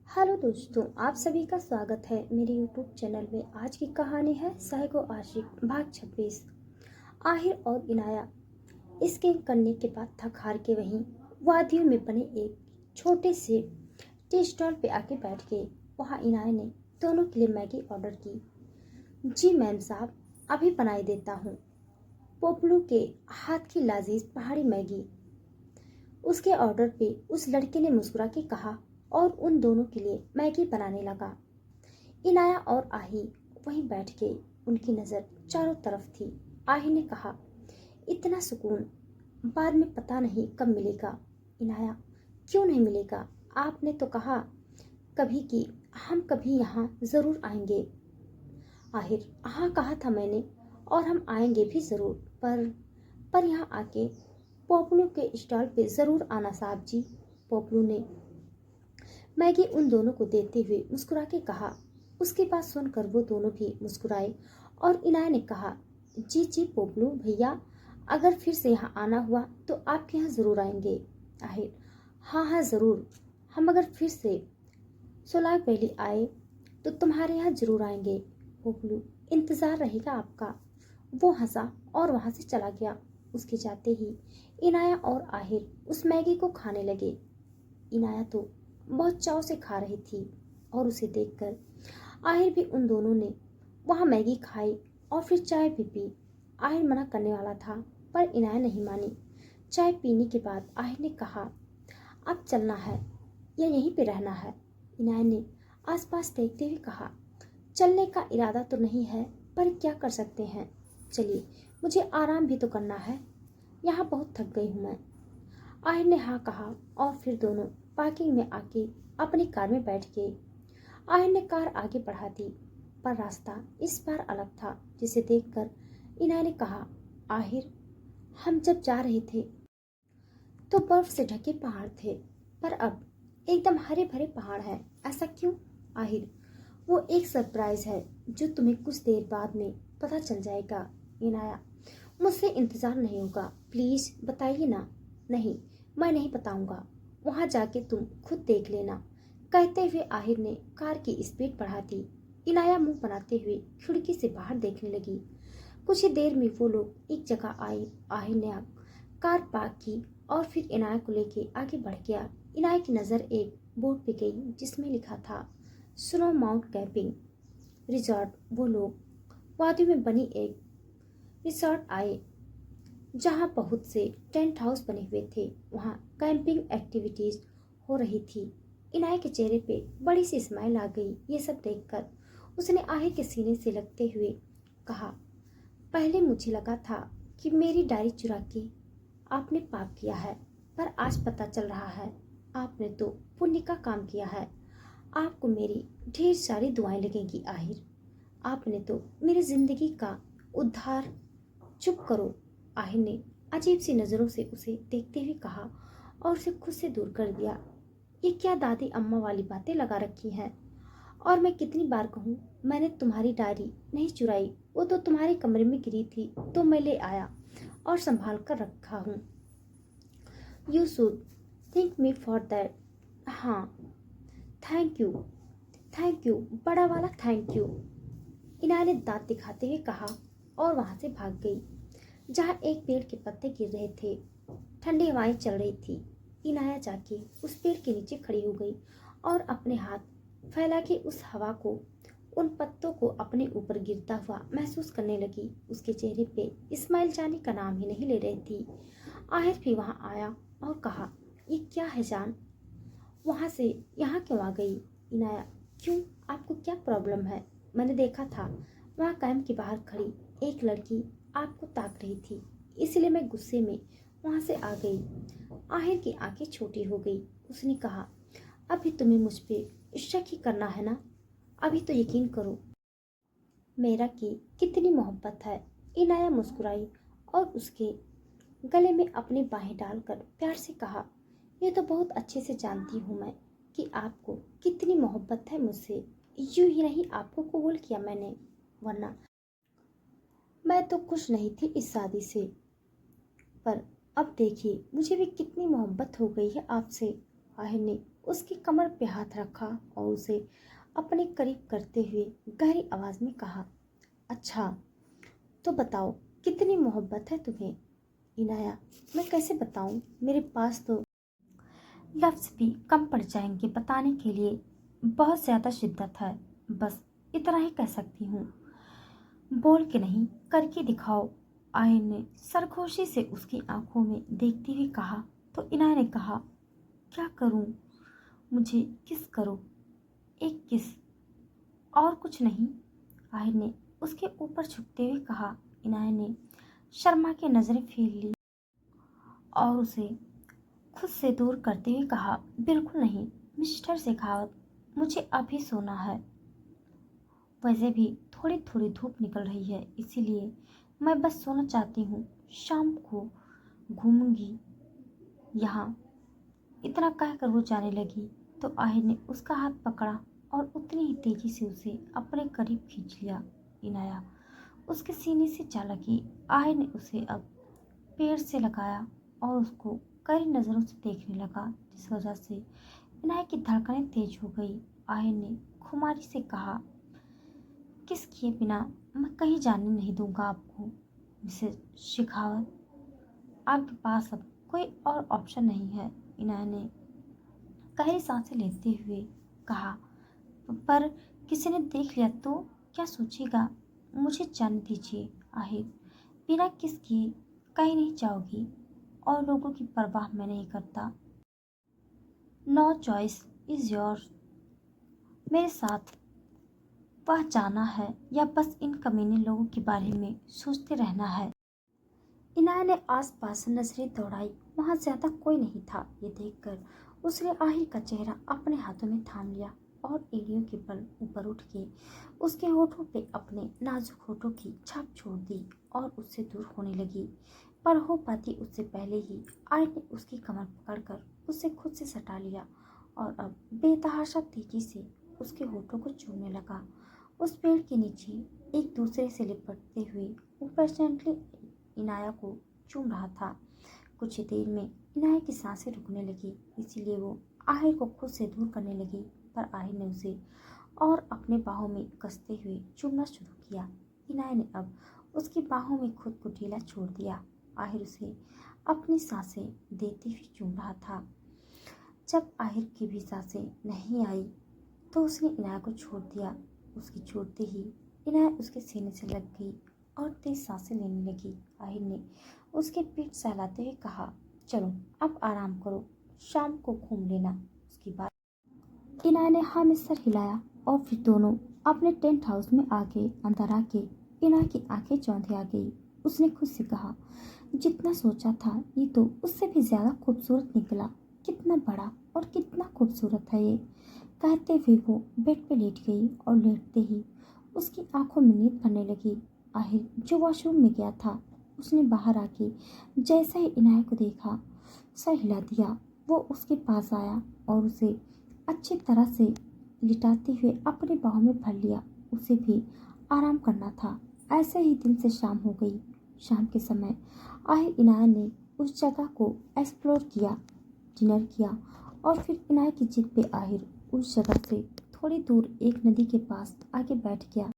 Hello दोस्तों, आप सभी का स्वागत है मेरे यूट्यूब चैनल में। आज की कहानी है साइको आशिक भाग 26। आहिर और इनाया इसके करने के बाद थक हार के वहीं वादियों में बने एक छोटे से टी स्टॉल पे आके बैठ गए। वहाँ इनाया ने दोनों के लिए मैगी ऑर्डर की। जी मैम साहब, अभी बनाई देता हूँ। पोपलू के हाथ की लाजीज पहाड़ी मैगी। उसके ऑर्डर पे उस लड़के ने मुस्कुरा के कहा और उन दोनों के लिए मैगी बनाने लगा। इनाया और आही वहीं बैठ गए। उनकी नज़र चारों तरफ थी। आही ने कहा, इतना सुकून बाद में पता नहीं कब मिलेगा। इनाया, क्यों नहीं मिलेगा? आपने तो कहा कभी कि हम कभी यहाँ ज़रूर आएंगे। आहिर, हाँ कहा था मैंने, और हम आएंगे भी ज़रूर, पर यहाँ आके पोपलू के स्टॉल पे ज़रूर आना साहब जी। पोपलू ने मैगी उन दोनों को देते हुए मुस्कुरा के कहा। उसकी बात सुनकर वो दोनों भी मुस्कुराए और इनाया ने कहा, जी जी पोपलू भैया, अगर फिर से यहाँ आना हुआ तो आपके यहाँ ज़रूर आएंगे। आहिर, हाँ हाँ ज़रूर, हम अगर फिर से सोलाग वैली आए तो तुम्हारे यहाँ ज़रूर आएंगे। पोपलू, इंतज़ार रहेगा आपका। वो हंसा और वहाँ से चला गया। उसके जाते ही इनाया और आहिर उस मैगी को खाने लगे। इनाया तो बहुत चाव से खा रही थी और उसे देखकर आहिर भी उन दोनों ने वहाँ मैगी खाई और फिर चाय भी पी। आहिर मना करने वाला था पर इनाया नहीं मानी। चाय पीने के बाद आहिर ने कहा, अब चलना है या यहीं पे रहना है? इनाया ने आसपास देखते हुए कहा, चलने का इरादा तो नहीं है पर क्या कर सकते हैं, चलिए, मुझे आराम भी तो करना है, यहाँ बहुत थक गई हूँ मैं। आहिर ने हाँ कहा और फिर दोनों पार्किंग में आके अपनी कार में बैठ गए। आहिर ने कार आगे बढ़ा दी पर रास्ता इस बार अलग था, जिसे देखकर इनाया ने कहा, आहिर, हम जब जा रहे थे तो बर्फ से ढके पहाड़ थे, पर अब एकदम हरे भरे पहाड़ हैं, ऐसा क्यों? आहिर, वो एक सरप्राइज है जो तुम्हें कुछ देर बाद में पता चल जाएगा। इनाया, मुझसे इंतजार नहीं होगा, प्लीज बताइए ना। नहीं, मैं नहीं बताऊंगा, वहां जाके तुम खुद देख लेना। कहते हुए आहिर ने कार की स्पीड बढ़ा दी। इनाया मुंह बनाते हुए खिड़की से बाहर देखने लगी। कुछ ही देर में वो लोग एक जगह आए। आहिर ने कार पार्क की और फिर इनाया को लेके आगे बढ़ गया। इनाया की नज़र एक बोर्ड पे गई जिसमें लिखा था स्नो माउंट कैंपिंग रिजॉर्ट। वो लोग वादियों में बनी एक रिसॉर्ट आए जहाँ बहुत से टेंट हाउस बने हुए थे। वहाँ कैंपिंग एक्टिविटीज हो रही थी। इनाया के चेहरे पे बड़ी सी स्माइल आ गई। ये सब देखकर उसने आहिर के सीने से लगते हुए कहा, पहले मुझे लगा था कि मेरी डायरी चुरा के आपने पाप किया है, पर आज पता चल रहा है आपने तो पुण्य का काम किया है। आपको मेरी ढेर सारी दुआएं लगेंगी आहिर। आपने तो मेरी जिंदगी का उद्धार। चुप करो। आहिर ने अजीब सी नजरों से उसे देखते हुए कहा और उसे खुद से दूर कर दिया। ये क्या दादी अम्मा वाली बातें लगा रखी हैं? और मैं कितनी बार कहूँ, मैंने तुम्हारी डायरी नहीं चुराई, वो तो तुम्हारे कमरे में गिरी थी तो मैं ले आया और संभाल कर रखा हूँ। You should thank me for that. हाँ, थैंक यू, थैंक यू, बड़ा वाला थैंक यू। इनाया ने दांत दिखाते हुए कहा और वहां से भाग गई। जहाँ एक पेड़ के पत्ते गिर रहे थे, ठंडी हवाएं चल रही थी। इनाया जाके उस पेड़ के नीचे खड़ी हो गई और अपने हाथ फैला के उस हवा को, उन पत्तों को अपने ऊपर गिरता हुआ महसूस करने लगी। उसके चेहरे पे स्माइल जाने का नाम ही नहीं ले रही थी। आहिर भी वहां आया और कहा, ये क्या है जान, वहां से यहाँ क्यों आ गई? इनाया, क्यों, आपको क्या प्रॉब्लम है? मैंने देखा था वहाँ कैंप के बाहर खड़ी एक लड़की आपको ताक रही थी, इसलिए मैं गुस्से में वहां से आ गई। आहिर की आंखें छोटी हो गई। उसने कहा, अभी तुम्हें मुझ पे शक ही करना है ना? अभी तो यकीन करो मेरा कि कितनी मोहब्बत है। इनाया मुस्कुराई और उसके गले में अपनी बाहें डालकर प्यार से कहा, ये तो बहुत अच्छे से जानती हूँ मैं कि आपको कितनी मोहब्बत है मुझसे। यूं ही नहीं आपको कबूल किया मैंने, वरना मैं तो खुश नहीं थी इस शादी से। पर अब देखिए मुझे भी कितनी मोहब्बत हो गई है आपसे। आहिर ने उसकी कमर पे हाथ रखा और उसे अपने करीब करते हुए गहरी आवाज में कहा, अच्छा तो बताओ कितनी मोहब्बत है तुम्हें। इनाया, मैं कैसे बताऊं, मेरे पास तो लफ्ज़ भी कम पड़ जाएंगे बताने के लिए। बहुत ज़्यादा शिद्दत है, बस इतना ही कह सकती हूँ। बोल के नहीं, करके दिखाओ। आयन ने सरगोशी से उसकी आंखों में देखते हुए कहा। तो इनाया ने कहा, क्या करूँ, मुझे किस करो, एक किस, और कुछ नहीं। आयन ने उसके ऊपर झुकते हुए कहा। इनाया ने शर्मा की नज़रें फेर ली और उसे खुद से दूर करते हुए कहा, बिल्कुल नहीं मिस्टर शेखावत, मुझे अभी सोना है। वैसे भी थोड़ी थोड़ी धूप निकल रही है, इसीलिए मैं बस सोना चाहती हूँ। शाम को घूमूंगी यहाँ। इतना कहकर वो जाने लगी तो आहिर ने उसका हाथ पकड़ा और उतनी ही तेजी से उसे अपने करीब खींच लिया। इनाया उसके सीने से जा लगी। आहिर ने उसे अब पेड़ से लगाया और उसको कड़ी नज़रों से देखने लगा, जिस वजह से इनाया की धड़कनें तेज हो गई। आहिर ने खुमारी से कहा, किस किए बिना मैं कहीं जाने नहीं दूंगा आपको। मिसेस शेखावत, आपके पास अब कोई और ऑप्शन नहीं है। इनाया ने गहरी सांसें लेते हुए कहा, पर किसी ने देख लिया तो क्या सोचेगा। मुझे जाने दीजिए आहिर, बिना किस किए कहीं नहीं जाओगी और लोगों की परवाह मैं नहीं करता। No choice is yours. मेरे साथ वह जाना है या बस इन कमीने लोगों के बारे में सोचते रहना है। इनाया ने आसपास नजरें दौड़ाई, वहां ज्यादा कोई नहीं था। ये देखकर उसने आहिर का चेहरा अपने हाथों में थाम लिया और एड़ियों के बल ऊपर उठ के उसके होठों पे अपने नाजुक होठों की छाप छोड़ दी और उससे दूर होने लगी। पर हो पाती उससे पहले ही आहिर ने उसकी कमर पकड़कर उसे खुद से सटा लिया और अब बेतहाशा तेजी से उसके होठों को चूमने लगा। उस पेड़ के नीचे एक दूसरे से लिपटते हुए वो पेशेंटली इनाया को चूम रहा था। कुछ ही देर में इनाया की सांसें रुकने लगी, इसीलिए वो आहिर को खुद से दूर करने लगी। पर आहिर ने उसे और अपने बाहों में कसते हुए चूमना शुरू किया। इनाया ने अब उसकी बाहों में खुद को ढीला छोड़ दिया। आहिर उसे अपनी सांसें देते हुए चूम रहा था। जब आहिर की भी सांसें नहीं आई तो उसने इनाया को छोड़ दिया। उसकी छोड़ते ही इनाया उसके सीने से लग गई और तेज सांसें लेने लगी। आहिर ने उसके पीठ सहलाते हुए कहा, चलो अब आराम करो, शाम को घूम लेना। उसकी बात इनाया ने हाँ में सर हिलाया और फिर दोनों अपने टेंट हाउस में आ गए। अंदर आके इनाया की आंखें चौंधी आ गई। उसने खुद से कहा, जितना सोचा था ये तो उससे भी ज्यादा खूबसूरत निकला। कितना बड़ा और कितना खूबसूरत है ये। कहते हुए वो बेड पे लेट गई और लेटते ही उसकी आंखों में नींद भरने लगी। आहिर जो वॉशरूम में गया था, उसने बाहर आके जैसे ही इनाया को देखा सर हिला दिया। वो उसके पास आया और उसे अच्छी तरह से लिटाते हुए अपनी बाहों में भर लिया। उसे भी आराम करना था। ऐसे ही दिन से शाम हो गई। शाम के समय आहिर इनाया ने उस जगह को एक्सप्लोर किया, डिनर किया और फिर इनाया की जिद पे आहिर उस जगह से थोड़ी दूर एक नदी के पास आके बैठ गया।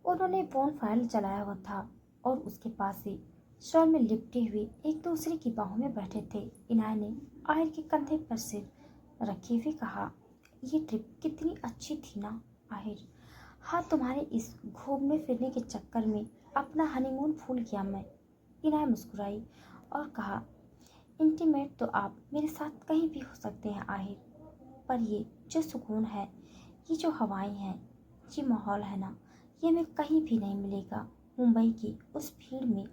उन्होंने बोन फायर जलाया हुआ था और उसके पास ही शॉल में लिपटे हुए एक दूसरे की बाहों में बैठे थे। इनाया ने आहिर के कंधे पर सिर रखे हुए कहा, ये ट्रिप कितनी अच्छी थी ना आहिर। हाँ, तुम्हारे इस घूमने फिरने के चक्कर में अपना हनीमून भूल गया मैं। इनाया मुस्कुराई और कहा, इंटीमेट तो आप मेरे साथ कहीं भी हो सकते हैं आहिर, पर ये जो सुकून है, ये जो हवाएं हैं, ये माहौल है ना, ये मैं कहीं भी नहीं मिलेगा। मुंबई की उस भीड़ में